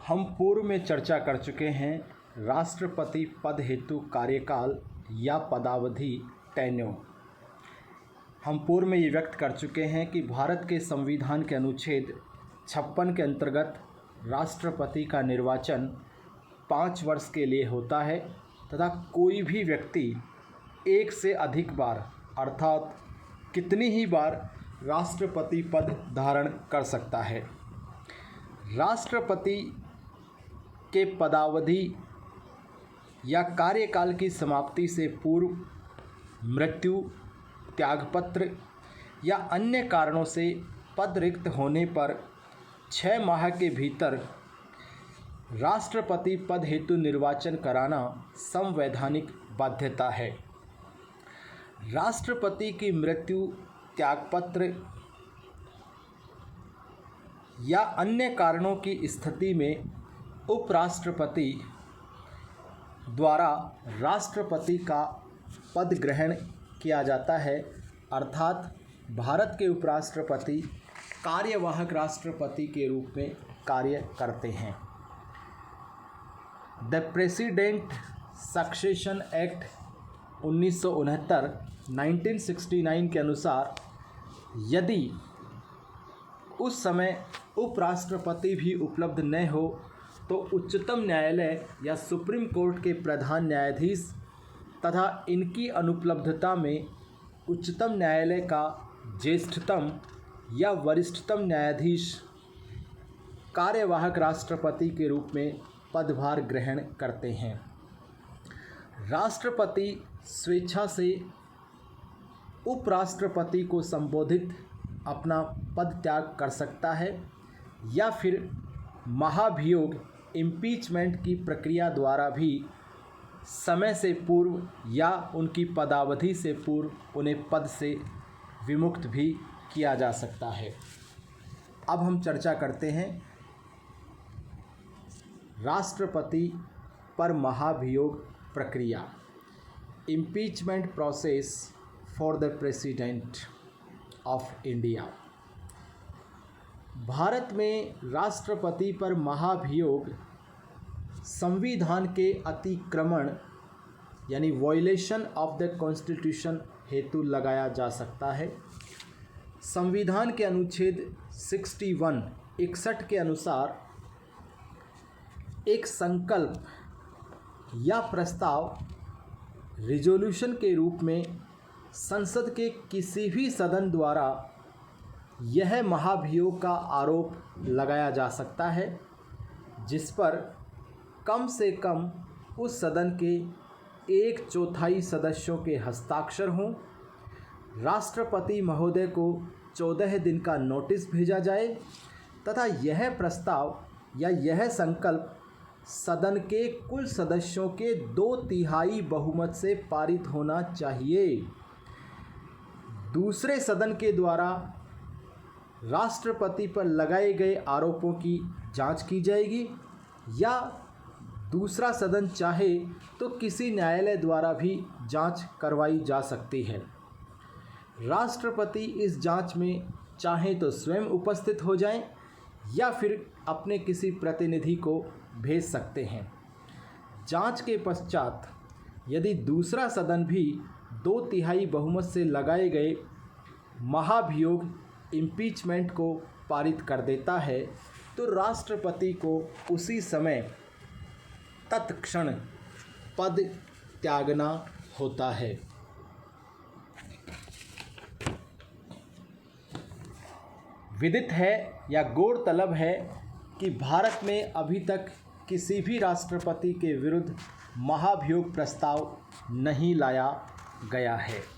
हम पूर्व में चर्चा कर चुके हैं राष्ट्रपति पद हेतु कार्यकाल या पदावधि टेन्योर। हम पूर्व में ये व्यक्त कर चुके हैं कि भारत के संविधान के अनुच्छेद 56 के अंतर्गत राष्ट्रपति का निर्वाचन 5 वर्ष के लिए होता है तथा कोई भी व्यक्ति एक से अधिक बार अर्थात कितनी ही बार राष्ट्रपति पद धारण कर सकता है। राष्ट्रपति के पदावधि या कार्यकाल की समाप्ति से पूर्व मृत्यु, त्यागपत्र या अन्य कारणों से पद रिक्त होने पर 6 माह के भीतर राष्ट्रपति पद हेतु निर्वाचन कराना संवैधानिक बाध्यता है। राष्ट्रपति की मृत्यु, त्यागपत्र या अन्य कारणों की स्थिति में उपराष्ट्रपति द्वारा राष्ट्रपति का पद ग्रहण किया जाता है, अर्थात भारत के उपराष्ट्रपति कार्यवाहक राष्ट्रपति के रूप में कार्य करते हैं। द प्रेसिडेंट सक्सेशन एक्ट 1969 के अनुसार यदि उस समय उपराष्ट्रपति भी उपलब्ध न हो तो उच्चतम न्यायालय या सुप्रीम कोर्ट के प्रधान न्यायाधीश तथा इनकी अनुपलब्धता में उच्चतम न्यायालय का ज्येष्ठतम या वरिष्ठतम न्यायाधीश कार्यवाहक राष्ट्रपति के रूप में पदभार ग्रहण करते हैं। राष्ट्रपति स्वेच्छा से उपराष्ट्रपति को संबोधित अपना पद त्याग कर सकता है या फिर महाभियोग इम्पीचमेंट की प्रक्रिया द्वारा भी समय से पूर्व या उनकी पदावधि से पूर्व उन्हें पद से विमुक्त भी किया जा सकता है। अब हम चर्चा करते हैं राष्ट्रपति पर महाभियोग प्रक्रिया, impeachment process for the president of India. Bharat में राष्ट्रपति पर महाभियोग संविधान के अतिक्रमण यानी वॉयलेशन ऑफ द कॉन्स्टिट्यूशन हेतु लगाया जा सकता है। संविधान के अनुच्छेद 61 के अनुसार एक संकल्प या प्रस्ताव रिजोल्यूशन के रूप में संसद के किसी भी सदन द्वारा यह महाभियोग का आरोप लगाया जा सकता है जिस पर कम से कम उस सदन के 1/4 सदस्यों के हस्ताक्षर हों। राष्ट्रपति महोदय को 14 दिन का नोटिस भेजा जाए तथा यह प्रस्ताव या यह संकल्प सदन के कुल सदस्यों के 2/3 बहुमत से पारित होना चाहिए। दूसरे सदन के द्वारा राष्ट्रपति पर लगाए गए आरोपों की जांच की जाएगी या दूसरा सदन चाहे तो किसी न्यायालय द्वारा भी जांच करवाई जा सकती है। राष्ट्रपति इस जांच में चाहे तो स्वयं उपस्थित हो जाएं या फिर अपने किसी प्रतिनिधि को भेज सकते हैं। जांच के पश्चात यदि दूसरा सदन भी 2/3 बहुमत से लगाए गए महाभियोग इम्पीचमेंट को पारित कर देता है तो राष्ट्रपति को उसी समय तत्क्षण पद त्यागना होता है। विदित है या गौरतलब है कि भारत में अभी तक किसी भी राष्ट्रपति के विरुद्ध महाभियोग प्रस्ताव नहीं लाया गया है।